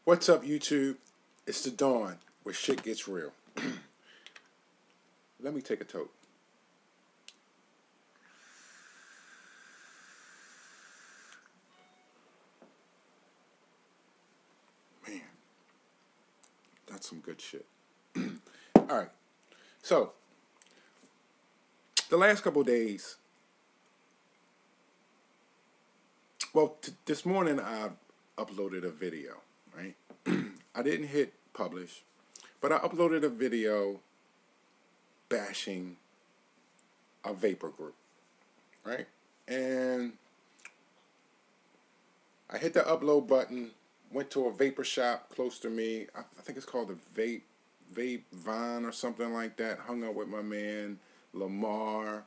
What's up, YouTube? It's the dawn where shit gets real. Let me take a toke. Man, that's some good shit. All right. So, the last couple of days, well, this morning I uploaded a video, right? I didn't hit publish, but I uploaded a video bashing a vapor group, right? And I hit the upload button, went to a vapor shop close to me. I think it's called a Vape Vine or something like that. Hung out with my man Lamar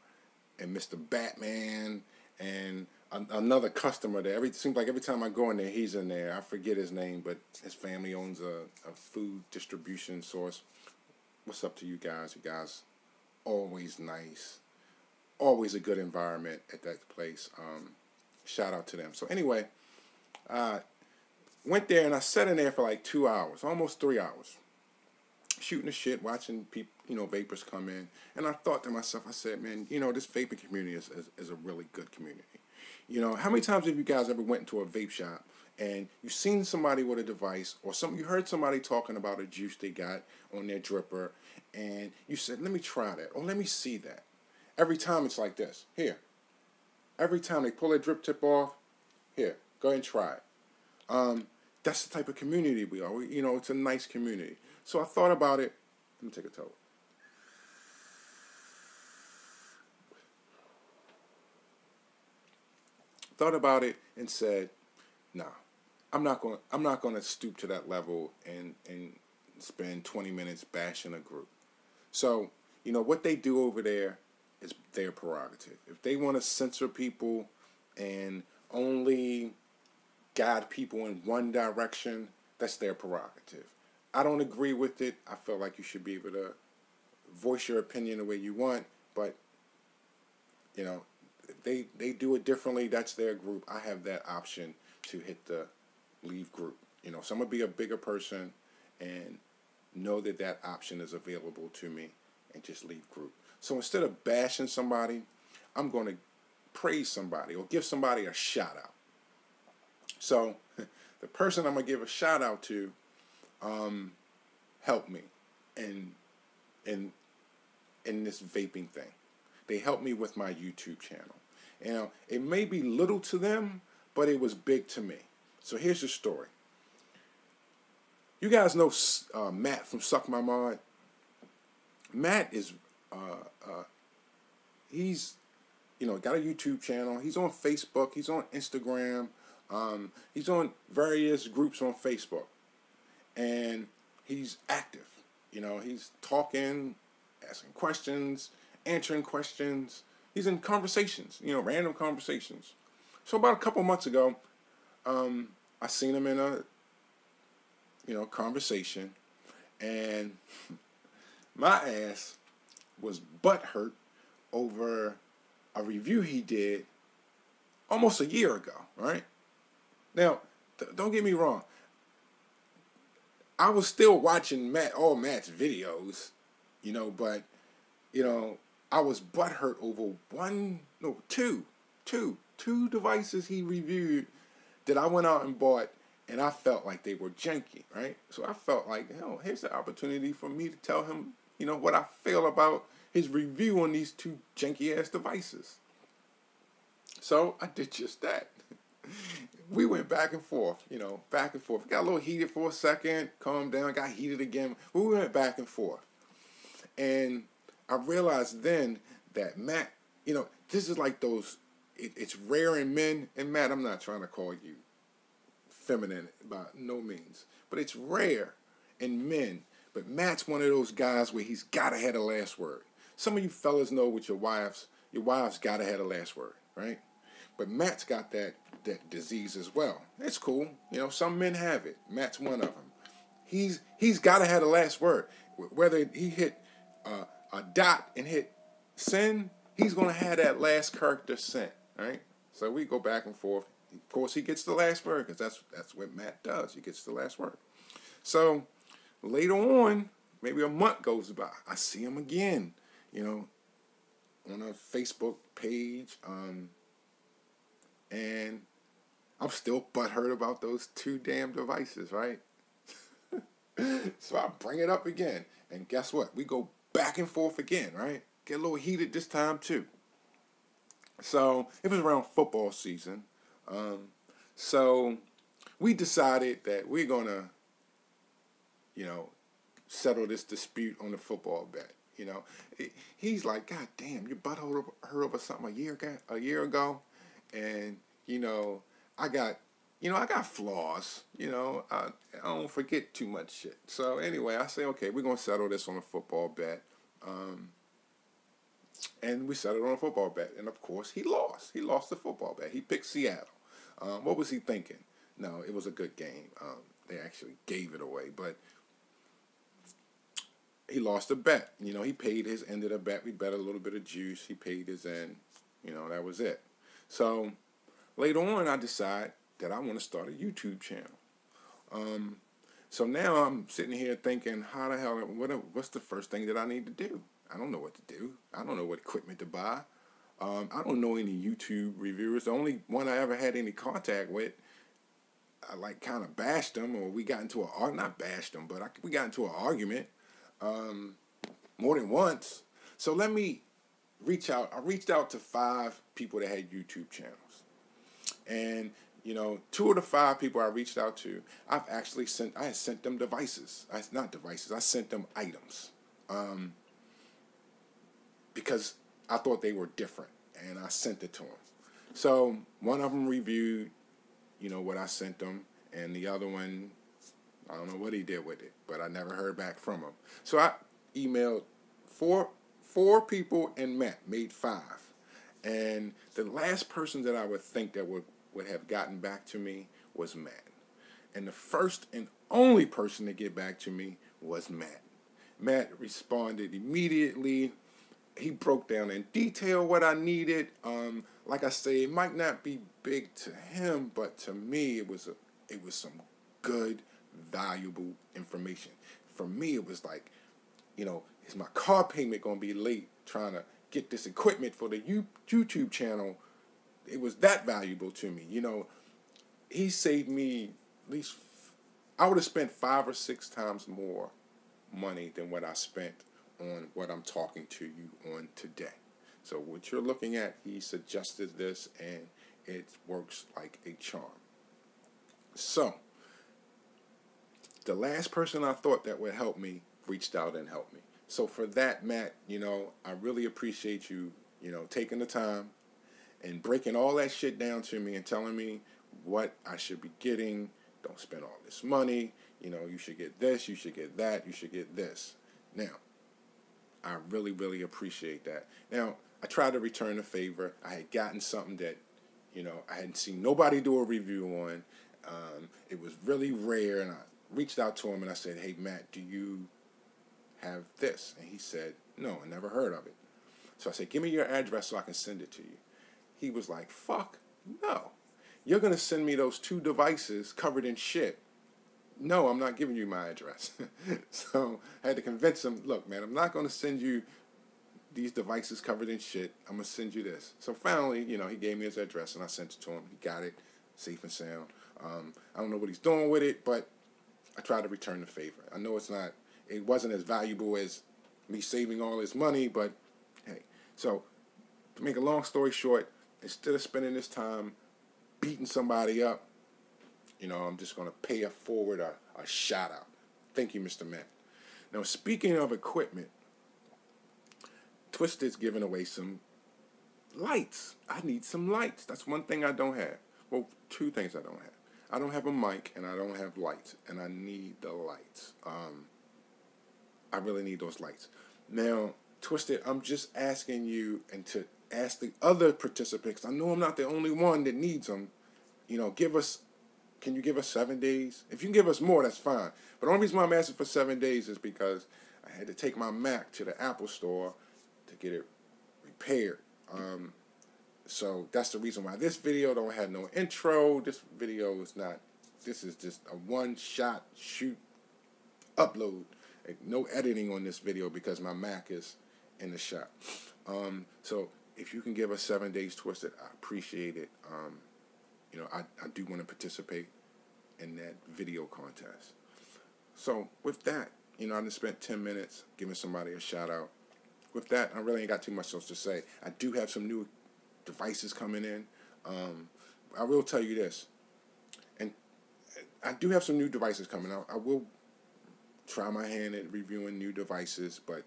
and Mr. Batman and another customer there. Seems like every time I go in there, he's in there. I forget his name, but his family owns a food distribution source. What's up to you guys? You guys always nice. Always a good environment at that place. Shout out to them. So anyway, went there and I sat in there for like 2 hours, almost 3 hours, shooting the shit, watching people, vapors come in. And I thought to myself, I said, man, this vaping community is a really good community. How many times have you guys ever went into a vape shop and you seen somebody with a device or you heard somebody talking about a juice they got on their dripper and you said, let me try that or let me see that. Every time it's like this. Here. Every time they pull their drip tip off, here, go ahead and try it. That's the type of community we are. It's a nice community. So I thought about it. Let me take a toke. Thought about it and said, "Nah, I'm not going to stoop to that level and spend 20 minutes bashing a group." So what they do over there is their prerogative. If they want to censor people and only guide people in one direction, that's their prerogative. I don't agree with it. I feel like you should be able to voice your opinion the way you want, but they do it differently. That's their group. I have that option to hit the leave group. So I'm gonna be a bigger person and know that option is available to me and just leave group. So instead of bashing somebody, I'm going to praise somebody or give somebody a shout out. So the person I'm going to give a shout out to helped me in this vaping thing. They helped me with my YouTube channel. It may be little to them, but it was big to me. So here's the story. You guys know Matt from Suck My Mod? Matt is he's got a YouTube channel. He's on Facebook. He's on Instagram. He's on various groups on Facebook, and he's active. He's talking, asking questions, answering questions. He's in conversations. Random conversations. So about a couple months ago, I seen him in a conversation, and my ass was butthurt over a review he did almost a year ago, right? Now, don't get me wrong. I was still watching all Matt's videos, but, I was butthurt over two devices he reviewed that I went out and bought, and I felt like they were janky, right? So I felt like, here's the opportunity for me to tell him, what I feel about his review on these two janky-ass devices. So I did just that. We went back and forth, back and forth. Got a little heated for a second, calmed down, got heated again. We went back and forth. And I realized then that Matt, this is like those, it's rare in men. And Matt, I'm not trying to call you feminine by no means, but it's rare in men. But Matt's one of those guys where he's got to have the last word. Some of you fellas know with your wives got to have the last word, right? But Matt's got that disease as well. It's cool. Some men have it. Matt's one of them. He's got to have the last word. Whether he hit a dot and hit send, he's going to have that last character sent, right? So we go back and forth. Of course, he gets the last word because that's what Matt does. He gets the last word. So later on, maybe a month goes by, I see him again, you know, on a Facebook page, and I'm still butthurt about those two damn devices, right? So I bring it up again, and guess what? We go back and forth again, right? Get a little heated this time too. So it was around football season. Um, so we decided that we're gonna, you know, settle this dispute on the football bet. You know, he's like, God damn, your butt hurt over something a year ago, and you know, I got, I got flaws. I don't forget too much shit. So anyway, I say, okay, we're gonna settle this on a football bet, um, and we settled on a football bet, and of course, he lost. He lost the football bet. He picked Seattle. What was he thinking? No, it was a good game. They actually gave it away, but he lost a bet. He paid his end of the bet. We bet a little bit of juice. He paid his end. That was it. So later on, I decide that I want to start a YouTube channel. So now I'm sitting here thinking, how the hell, what's the first thing that I need to do? I don't know what to do. I don't know what equipment to buy. I don't know any YouTube reviewers. The only one I ever had any contact with, I like kind of bashed him, or we got into not bashed him, but we got into an argument more than once. So let me reach out. I reached out to 5 people that had YouTube channels. And, 2 of the 5 people I reached out to, I had sent them devices. I sent them items. Because I thought they were different, and I sent it to them. So one of them reviewed, what I sent them, and the other one, I don't know what he did with it, but I never heard back from him. So I emailed four people and made 5. And the last person that I would think that would have gotten back to me was Matt. And the first and only person to get back to me was Matt. Matt responded immediately. He broke down in detail what I needed. Like I say, it might not be big to him, but to me, it was some good, valuable information. For me, it was like, is my car payment going to be late trying to get this equipment for the YouTube channel? It was that valuable to me. He saved me at least, I would have spent 5 or 6 times more money than what I spent on what I'm talking to you on today. So what you're looking at, he suggested this, and it works like a charm. So the last person I thought that would help me reached out and helped me. So for that, Matt, I really appreciate you, taking the time and breaking all that shit down to me and telling me what I should be getting. Don't spend all this money. You should get this, you should get that, you should get this. Now, I really, really appreciate that. Now, I tried to return the favor. I had gotten something that, I hadn't seen nobody do a review on. It was really rare, and I reached out to him and I said, hey, Matt, do you have this? And he said, no, I never heard of it. So I said, give me your address so I can send it to you. He was like, fuck, no. You're going to send me those 2 devices covered in shit. No, I'm not giving you my address. So I had to convince him, look, man, I'm not going to send you these devices covered in shit. I'm going to send you this. So finally, he gave me his address, and I sent it to him. He got it, safe and sound. I don't know what he's doing with it, but I tried to return the favor. I know it wasn't as valuable as me saving all this money, but hey. So to make a long story short, instead of spending this time beating somebody up, I'm just going to pay it forward a shout out. Thank you, Mr. Matt. Now, speaking of equipment, Twisted's giving away some lights. I need some lights. That's one thing I don't have. Well, 2 things I don't have. I don't have a mic, and I don't have lights, and I need the lights. I really need those lights. Now, Twisted, I'm just asking you, and to ask the other participants, I know I'm not the only one that needs them, can you give us 7 days? If you can give us more, that's fine. But the only reason why I'm asking for 7 days is because I had to take my Mac to the Apple store to get it repaired. So that's the reason why this video don't have no intro. This is just a one-shot shoot upload. No editing on this video because my Mac is in the shop. So if you can give us 7 Days Twisted, I appreciate it. You know, I do want to participate in that video contest. So with that, you know, I just spent 10 minutes giving somebody a shout out. With that, I really ain't got too much else to say. I do have some new devices coming in. I will tell you this, and I do have some new devices coming out. I will try my hand at reviewing new devices, but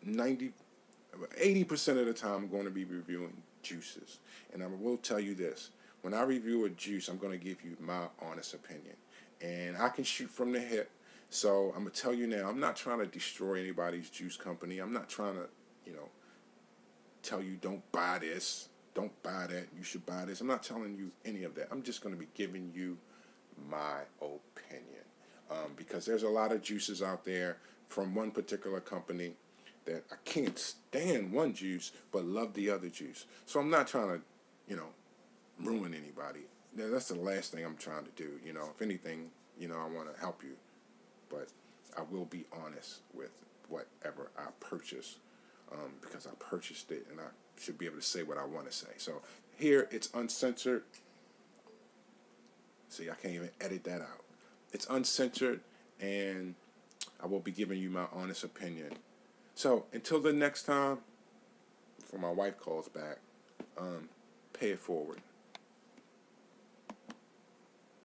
80% of the time I'm going to be reviewing juices. And I will tell you this, when I review a juice, I'm going to give you my honest opinion. And I can shoot from the hip, so I'm going to tell you now, I'm not trying to destroy anybody's juice company. I'm not trying to, you know, tell you don't buy this, don't buy that, you should buy this. I'm not telling you any of that. I'm just going to be giving you my opinion. Because there's a lot of juices out there from one particular company that I can't stand one juice but love the other juice. So I'm not trying to, you know, ruin anybody. That's the last thing I'm trying to do. You know, if anything, you know, I want to help you. But I will be honest with whatever I purchase, because I purchased it and I should be able to say what I want to say. So here it's uncensored. See, I can't even edit that out. It's uncensored, and I will be giving you my honest opinion. So until the next time, before my wife calls back, pay it forward.